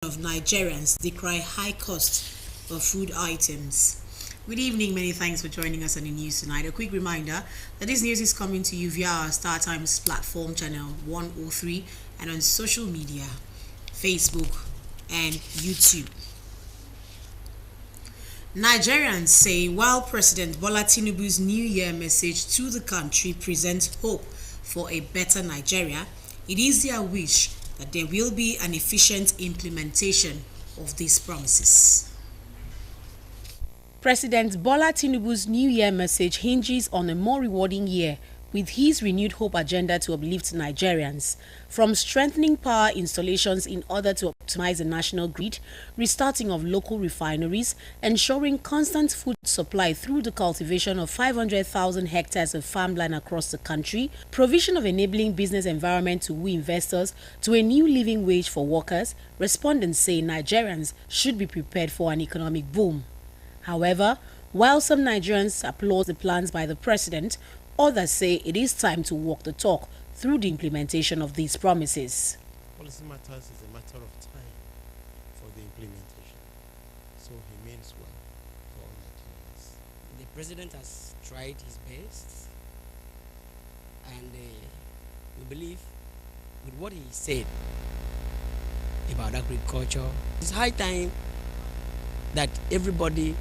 Of Nigerians decry high cost of food items. Good evening, many thanks for joining us on the news tonight. A quick reminder that this news is coming to you via our Star Times platform channel 103 and on social media, Facebook and YouTube. Nigerians say while President Bola Tinubu's New Year message to the country presents hope for a better Nigeria, it is their wish that there will be an efficient implementation of these promises. President Bola Tinubu's New Year message hinges on a more rewarding year with his renewed hope agenda to uplift Nigerians, from strengthening power installations in order to optimize the national grid, restarting of local refineries, ensuring constant food supply through the cultivation of 500,000 hectares of farmland across the country, provision of enabling business environment to woo investors, to a new living wage for workers. Respondents say Nigerians should be prepared for an economic boom. However, while some Nigerians applaud the plans by the president, others say it is time to walk the talk through the implementation of these promises. Policy matters is a matter of time for the implementation. So he means well for all Nigerians. The president has tried his best, and we believe with what he said about agriculture, it's high time that everybody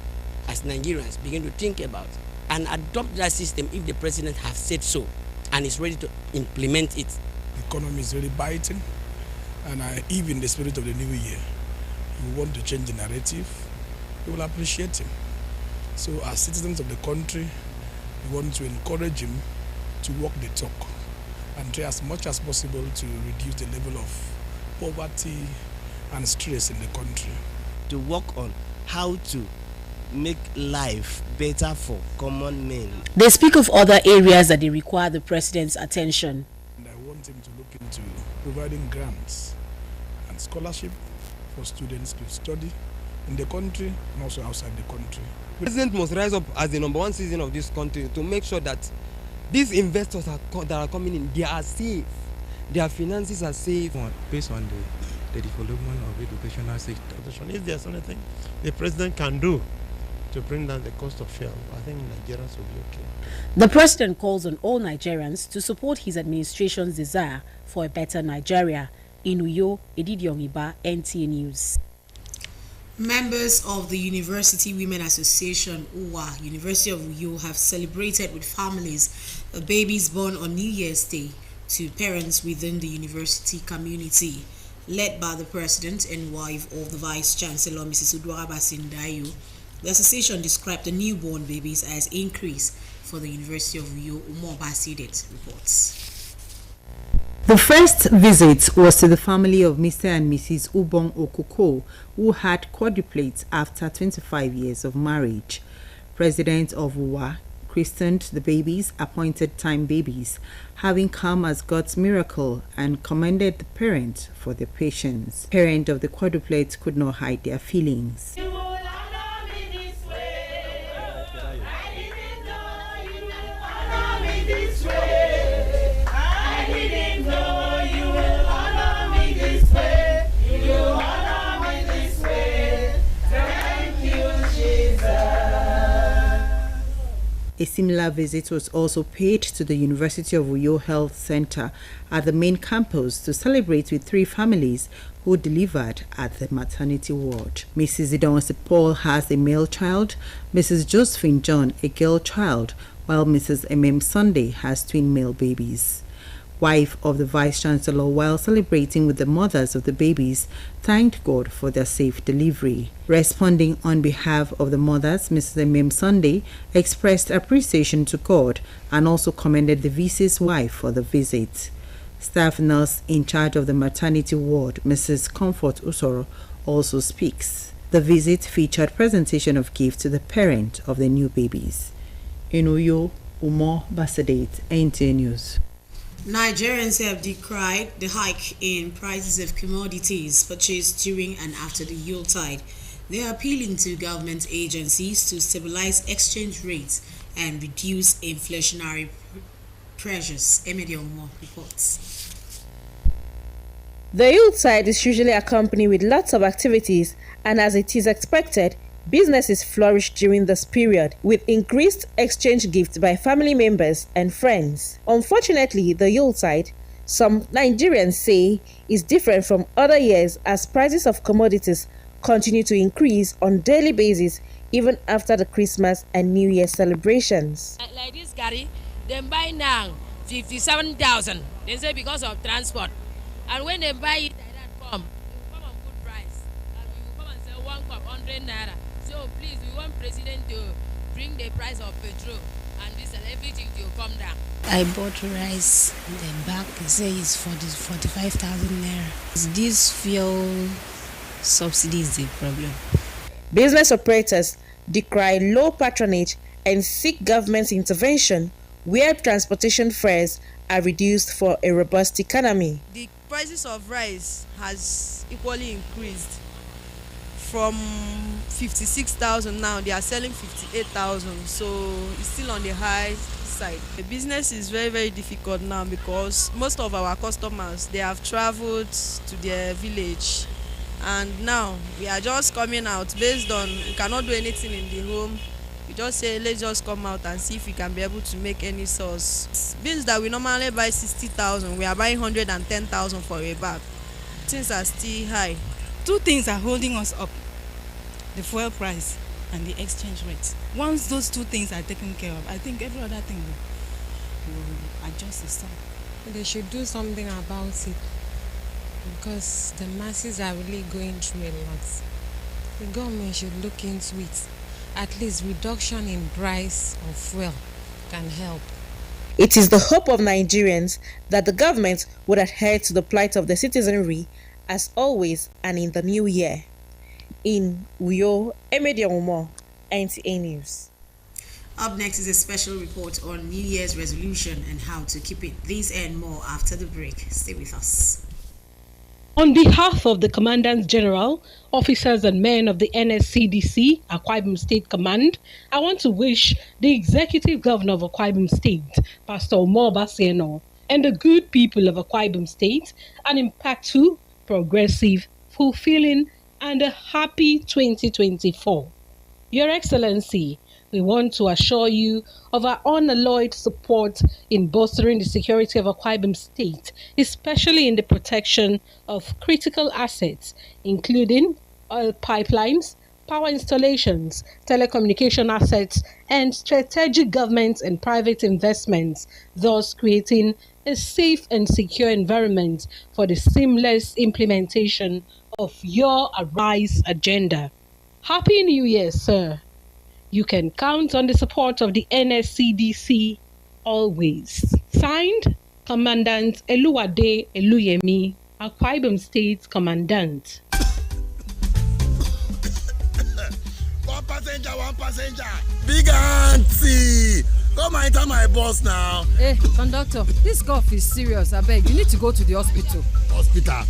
as Nigerians begin to think about and adopt that system if the president has said so and is ready to implement it. The economy is really biting, and even in the spirit of the new year, we want to change the narrative. We will appreciate him. So as citizens of the country, we want to encourage him to walk the talk and try as much as possible to reduce the level of poverty and stress in the country. To work on how to make life better for common men. They speak of other areas that they require the president's attention. And I want him to look into providing grants and scholarship for students to study in the country and also outside the country. The president must rise up as the number one citizen of this country to make sure that these investors that are coming in, they are safe. Their finances are safe. Based on the development of educational sector. If there's anything the president can do to bring down the cost of fuel, I think Nigerians will be okay. The president calls on all Nigerians to support his administration's desire for a better Nigeria. In Uyo, Edidiong Iba, NTA News. Members of the University Women Association, UWA, University of Uyo, have celebrated with families of babies born on New Year's Day to parents within the university community. Led by the president and wife of the vice chancellor, Mrs. Udwara Basindayo, the association described the newborn babies as increase for the University of Uyo. Umar Basidet reports. The first visit was to the family of Mr. and Mrs. Ubong Okoko, who had quadruplets after 25 years of marriage. President of UWA christened the babies appointed time babies, having come as God's miracle, and commended the parents for their patience. Parents of the quadruplets could not hide their feelings. A similar visit was also paid to the University of Uyo Health Center at the main campus to celebrate with 3 families who delivered at the maternity ward. Mrs. Idonse Paul has a male child, Mrs. Josephine John a girl child, while Mrs. MM Sunday has twin male babies. Wife of the Vice Chancellor, while celebrating with the mothers of the babies, thanked God for their safe delivery. Responding on behalf of the mothers, Mrs. M. Sunday expressed appreciation to God and also commended the VC's wife for the visit. Staff nurse in charge of the maternity ward, Mrs. Comfort Usoro, also speaks. The visit featured presentation of gifts to the parent of the new babies. In Uyo, Umar Basadet, NTA News. Nigerians have decried the hike in prices of commodities purchased during and after the Yuletide. They are appealing to government agencies to stabilize exchange rates and reduce inflationary pressures. Emedi Omo reports. The Yuletide is usually accompanied with lots of activities, and as it is expected, businesses flourish during this period with increased exchange gifts by family members and friends. Unfortunately, the Yuletide, some Nigerians say, is different from other years as prices of commodities continue to increase on a daily basis even after the Christmas and New Year celebrations. Like this Gary, they buy now 57,000. They say because of transport. And when they buy it, like that come, it will come on good price. And we will come and sell 1 cup 100 naira. So please, we want President to bring the price of petrol and this and everything to come down. I bought rice in the back. They say it's 45,000 naira. This fuel subsidy is the problem. Business operators decry low patronage and seek government intervention where transportation fares are reduced for a robust economy. The prices of rice has equally increased. From 56,000 now, they are selling 58,000, so it's still on the high side. The business is very, very difficult now because most of our customers, they have traveled to their village, and now we are just coming out based on we cannot do anything in the home. We just say let's just come out and see if we can be able to make any source. Beans that we normally buy 60,000, we are buying 110,000 for a bag. Things are still high. Two things are holding us up: the fuel price and the exchange rate. Once those two things are taken care of, I think every other thing will adjust itself. They should do something about it because the masses are really going through a lot. The government should look into it. At least reduction in price of fuel can help. It is the hope of Nigerians that the government would adhere to the plight of the citizenry as always and in the new year. In Uyo, Emedi Omo, NTA News. Up next is a special report on New Year's resolution and how to keep it. These and more after the break. Stay with us. On behalf of the Commandants General, officers and men of the NSCDC, Akwa Ibom State Command, I want to wish the Executive Governor of Akwa Ibom State, Pastor Omo Obasieno, and the good people of Akwa Ibom State an impactful, progressive, fulfilling, and a happy 2024. Your Excellency, we want to assure you of our unalloyed support in bolstering the security of Akwa Ibom State, especially in the protection of critical assets, including oil pipelines, power installations, telecommunication assets, and strategic government and private investments, thus creating a safe and secure environment for the seamless implementation of your Arise agenda. Happy New Year, sir. You can count on the support of the NSCDC always. Signed, Commandant Eluwade Eluyemi, Akwa Ibom State Commandant. One passenger. Big auntie. Come enter my bus now. Hey, conductor, this cough is serious. I beg, you need to go to the hospital. Hospital?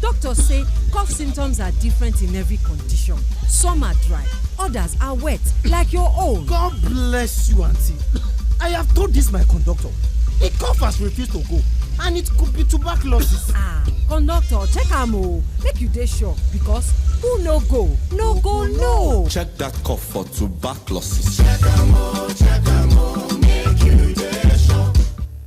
Doctors say cough symptoms are different in every condition. Some are dry, others are wet, like your own. God bless you, auntie. I have told this my conductor. The cough has refused to go, and it could be tuberculosis. Conductor, check am o. Make you dey sure, because who no go, no go, no. Check that cough for tuberculosis. Check am o, make you dey sure.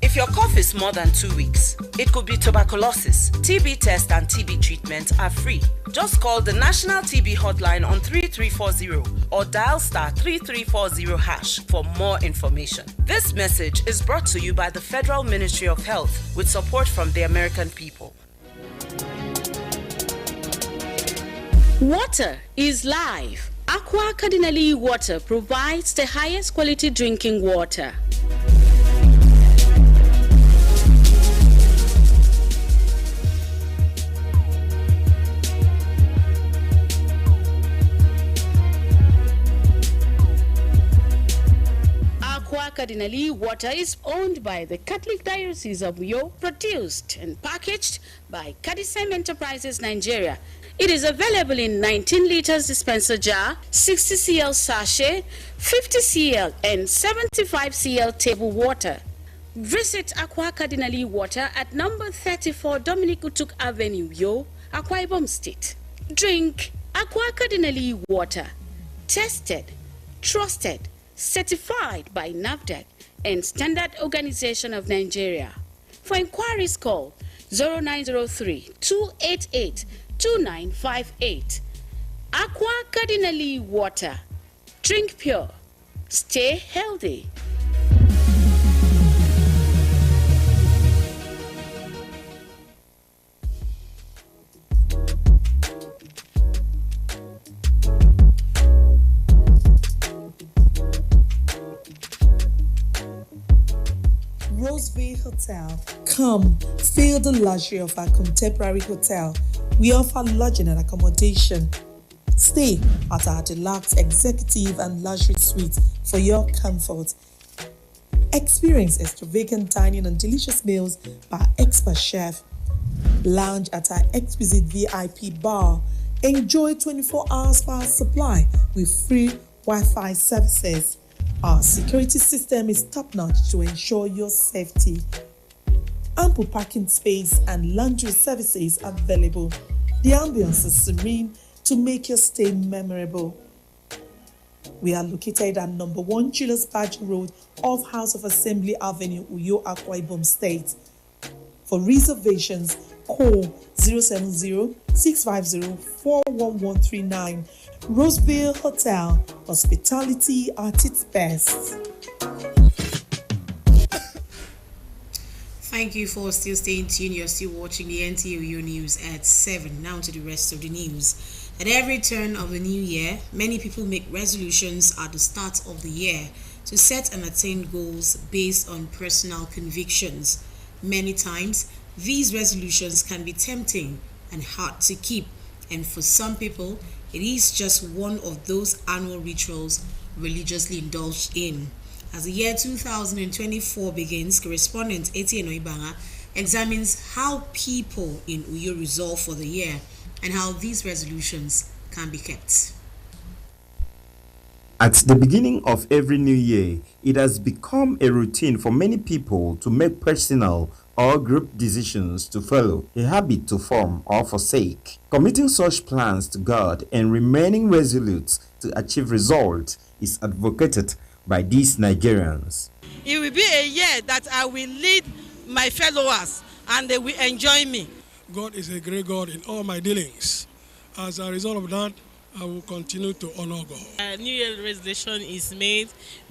If your cough is more than 2 weeks, it could be tuberculosis. TB test and TB treatment are free. Just call the National TB Hotline on 3340 or dial *3340# for more information. This message is brought to you by the Federal Ministry of Health with support from the American people. Water is life. Aqua Cardinale Water provides the highest quality drinking water. Aqua Cardinale Water is owned by the Catholic Diocese of Uyo, produced and packaged by Cadisem Enterprises Nigeria. It is available in 19 liters dispenser jar, 60 cl sachet, 50 cl and 75 cl table water. Visit Aqua Cardinally Water at number 34 Dominic Utuk Avenue, Akwa Ibom State. Drink Aqua Cardinally Water. Tested, trusted, certified by NAFDAC and Standard Organization of Nigeria. For inquiries, call 0903-288-2958. Aqua Cardinally Water. Drink pure. Stay healthy. Roseville Hotel. Come, feel the luxury of our contemporary hotel. We offer lodging and accommodation. Stay at our deluxe executive and luxury suite for your comfort. Experience extravagant dining and delicious meals by expert chef. Lounge at our exquisite VIP bar. Enjoy 24 hours power supply with free Wi-Fi services. Our security system is top-notch to ensure your safety. Ample parking space and laundry services available. The ambience is serene to make your stay memorable. We are located at number 1 Julius Badger Road off House of Assembly Avenue, Uyo, Akwa Ibom State. For reservations, call 070-650-41139. Roseville Hotel, hospitality at its best. Thank you for still staying tuned. You're still watching the NTUU News at 7. Now to the rest of the news. At every turn of the new year, many people make resolutions at the start of the year to set and attain goals based on personal convictions. Many times, these resolutions can be tempting and hard to keep, and for some people, it is just one of those annual rituals religiously indulged in. As the year 2024 begins, correspondent Etienne Oibanga examines how people in Uyo resolve for the year and how these resolutions can be kept. At the beginning of every new year, it has become a routine for many people to make personal or group decisions to follow, a habit to form or forsake. Committing such plans to God and remaining resolute to achieve results is advocated by these Nigerians. It will be a year that I will lead my followers and they will enjoy me. God is a great God in all my dealings. As a result of that, I will continue to honor God. A New Year resolution is made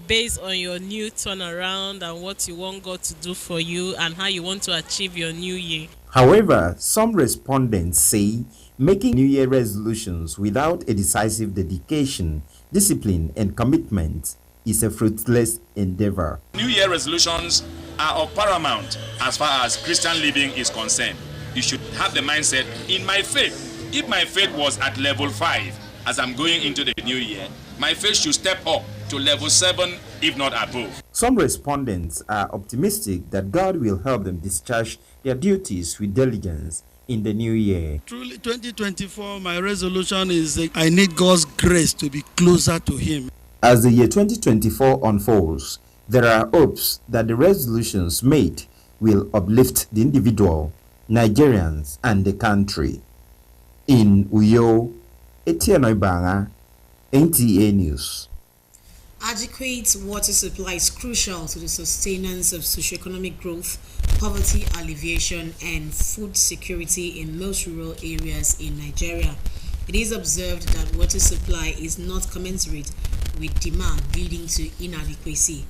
based on your new turnaround and what you want God to do for you and how you want to achieve your new year. However, some respondents say making New Year resolutions without a decisive dedication, discipline, and commitment is a fruitless endeavor. New Year resolutions are of paramount as far as Christian living is concerned. You should have the mindset, in my faith, if my faith was at level 5 as I'm going into the new year, my faith should step up to level 7, if not above. Some respondents are optimistic that God will help them discharge their duties with diligence in the new year. Truly, 2024, my resolution is I need God's grace to be closer to Him. As the year 2024 unfolds, there are hopes that the resolutions made will uplift the individual, Nigerians, and the country. In Uyo, Etienne Oibanga, NTA News. Adequate water supply is crucial to the sustenance of socioeconomic growth, poverty alleviation, and food security in most rural areas in Nigeria. It is observed that water supply is not commensurate with demand, leading to inadequacy.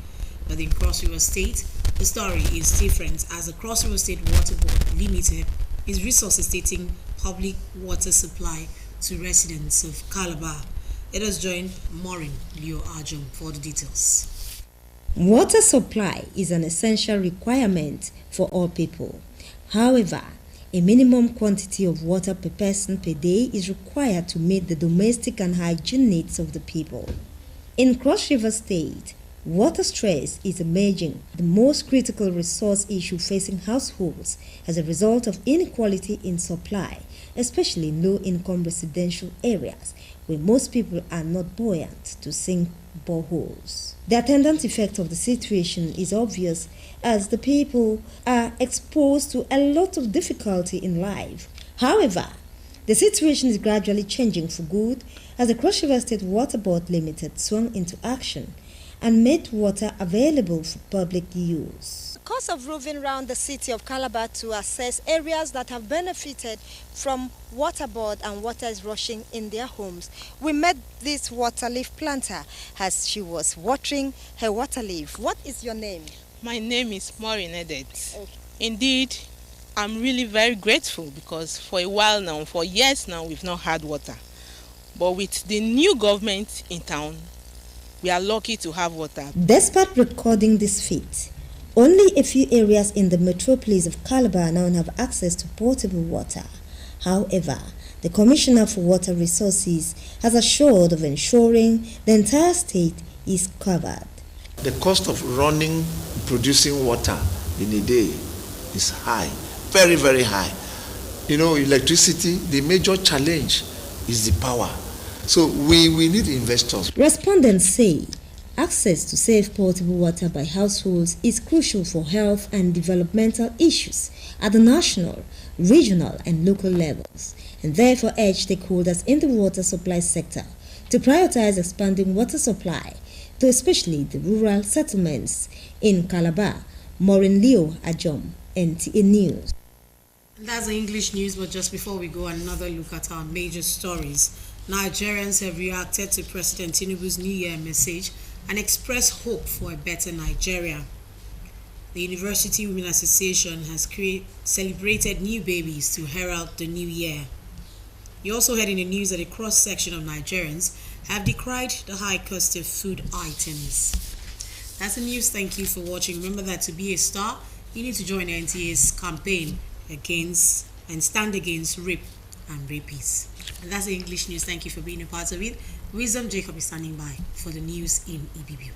But in Cross River State, the story is different, as the Cross River State Water Board Limited is resuscitating public water supply to residents of Calabar. Let us join Maureen Leo Ajum for the details. Water supply is an essential requirement for all people. However, a minimum quantity of water per person per day is required to meet the domestic and hygiene needs of the people. In Cross River State, Water stress is emerging, the most critical resource issue facing households as a result of inequality in supply, especially in low-income residential areas where most people are not buoyant to sink boreholes. The attendant effect of the situation is obvious as the people are exposed to a lot of difficulty in life. However, the situation is gradually changing for good as the Cross River State Water Board Limited swung into action and made water available for public use. Because of roving around the city of Calabar to assess areas that have benefited from water board and water is rushing in their homes, we met this water leaf planter as she was watering her water leaf. What is your name? My name is Maureen Edet. Okay. Indeed, I'm really very grateful because for a while now, for years now, we've not had water. But with the new government in town, we are lucky to have water. Despite recording this feat, only a few areas in the metropolis of Calabar now have access to potable water. However, the Commissioner for Water Resources has assured of ensuring the entire state is covered. The cost of producing water in a day is high, very, very high. You know, electricity, the major challenge is the power. So we need investors. Respondents say access to safe potable water by households is crucial for health and developmental issues at the national, regional and local levels, and therefore urge stakeholders in the water supply sector to prioritize expanding water supply to especially the rural settlements in Calabar. Maureen Leo Ajom, NTA News. That's the English news, but just before we go, another look at our major stories. Nigerians have reacted to President Tinubu's New Year message and expressed hope for a better Nigeria. The University Women Association has celebrated new babies to herald the new year. You also heard in the news that a cross-section of Nigerians have decried the high cost of food items. That's the news. Thank you for watching. Remember that to be a star, you need to join NTA's campaign against and stand against rape and rapists. And that's the English news. Thank you for being a part of it. Wisdom Jacob is standing by for the news in Ibibio.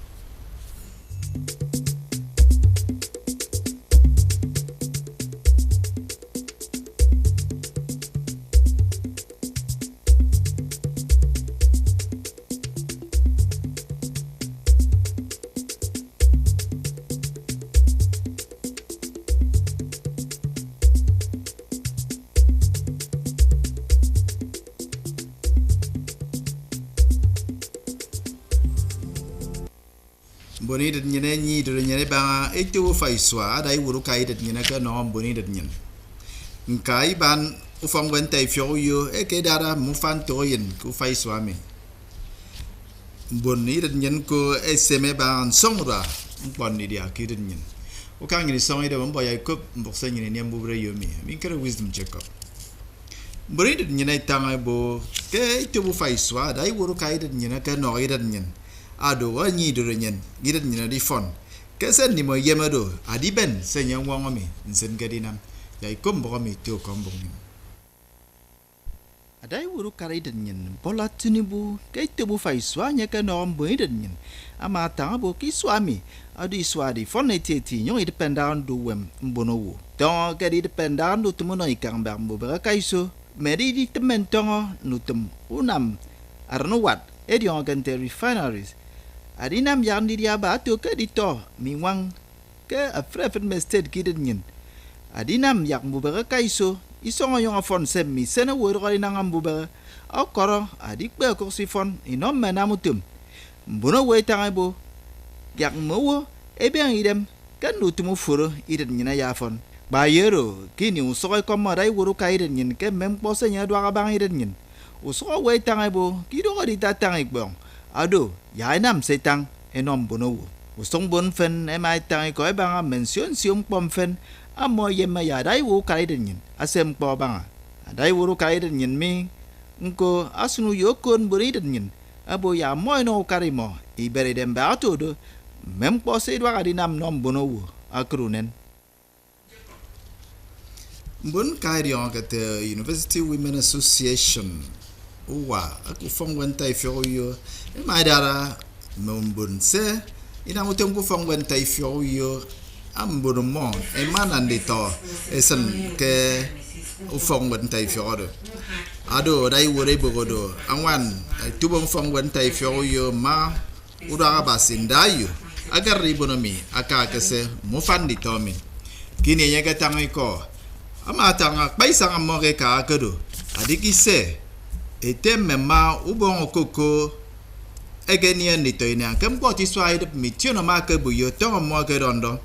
Boni det nyene nyi det nyene ba etu fa iswa dai wuru kai det nyene ka no boni det nyen nkai ban u fam wen tai fyo yo e ke dara mu fan to yin ku fa iswa me boni det nyen ko eseme ban somra bon ni dia ki det nyen u kan ni song ide bon boy ko mbok se nyene nem bu bre yo mi kere wisdom check up boni det nyene tanga bo ke etu fa iswa dai wuru kai det nyene ka no ide nyen ado wa nyi do nyen gidet nyina di fon kesen ni mo yemado adi ben senya wongo mi nsen gadinam yai kombo mi to kombo ni adai wuru karai den nyen bola tunibu kai te bu fai swanya ka no mbo den nyen ama ta bo ki swami adi swadi fon eteti nyo independent do wem mbono wo don gadi independent do tumo no ikang ba mbo ba kaiso meri di temen tongo nutum unam arno wat edion gante refineries adinam yang di dia ba tu ke dito miwang ke afrefen mested kidin nyin adinam yak mbubere kaiso isongo yung afon sem mi sene woro nang mbubere akoro adik be ko sifon inom menamutum mbuno we tangabo yak mowo ebiang idem kan nutumu furo idin nyina yafon ba yero kini usoy ko marai woro kaiden nyin ke mem pose nya dwa ka bang idin nyin uso we tangabo kido ko ditatang ikbong ado ya nam setang enom bono usong bon fen emai tang ko bang mention sium pom fen amo yema ya dai wo kai den yin asem po bang dai wo kai den yin mi ngo asnu yokon buri den yin abo ya mo no karimo ibere dem ba to do mem po se dwa di nam nom bono wo akrunen bon kai ri on at University Women Association uwa aku fong wen tai fyo yo e mai dara mombun se ina utem ku fong wen tai fio yo ambono mo e mana ndito esen ke ufong wen tai fio do ado dai wore bogodo anwan tubom fong wen tai fio yo ma ura basindayo agar ribonomi aka kese mufandi tomi kini yega tangai ko ama tanga paisa ngamoge ka akado adiki se etem ma ubon okoko egenia nito ina kem ko ti swai de mitiono ma ke buyo to mo ke rondo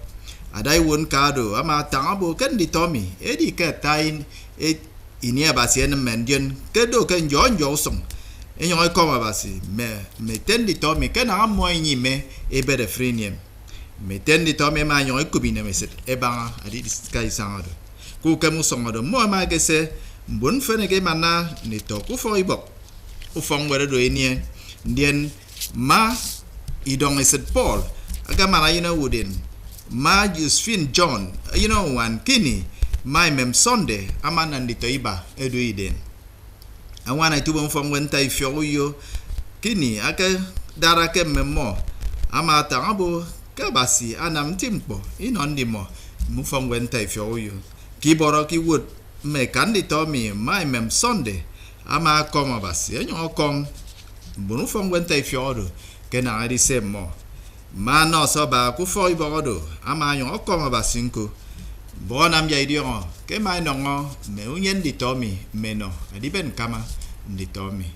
adai won kado ama tanga bo ken di tomi edi ke tain e inia basien mendion kedo ken jonjo song enyo ko ma basi me tendi tomi ken a mo nyi me e bede friniem me tendi tomi ma nyo ko bine meset e ba adi skai sangado ku kemu songodo mo ma gese mbon fene ke mana ni to ku fo ibok u fong were do enie ndien ma idong eset Paul aga mana wudin ma Josephine John wan kini my mem Sunday amana ndito iba edo iden awana tubo fong wen tai fio yo kini aka dara ke memo amata abo kabasi anam timpo inondimo mu fong wen tai fio yo kiboro ki wood me kandito mi my mem Sunday ama koma basi enyo kom bunu fong wen tai fio do kena adi semo ma no so ba ku fo ibodo ama yo koma basinko bonam ya idio ke mai no me unyen di tomi meno adi ben kama di tomi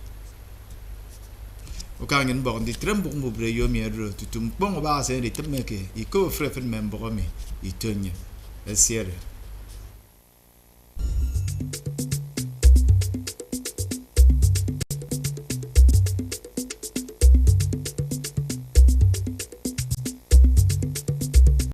o kangen bon di trembo mo bre yo mi ro tutum bon ba se di temeke iko frefen membo mi itonya esiere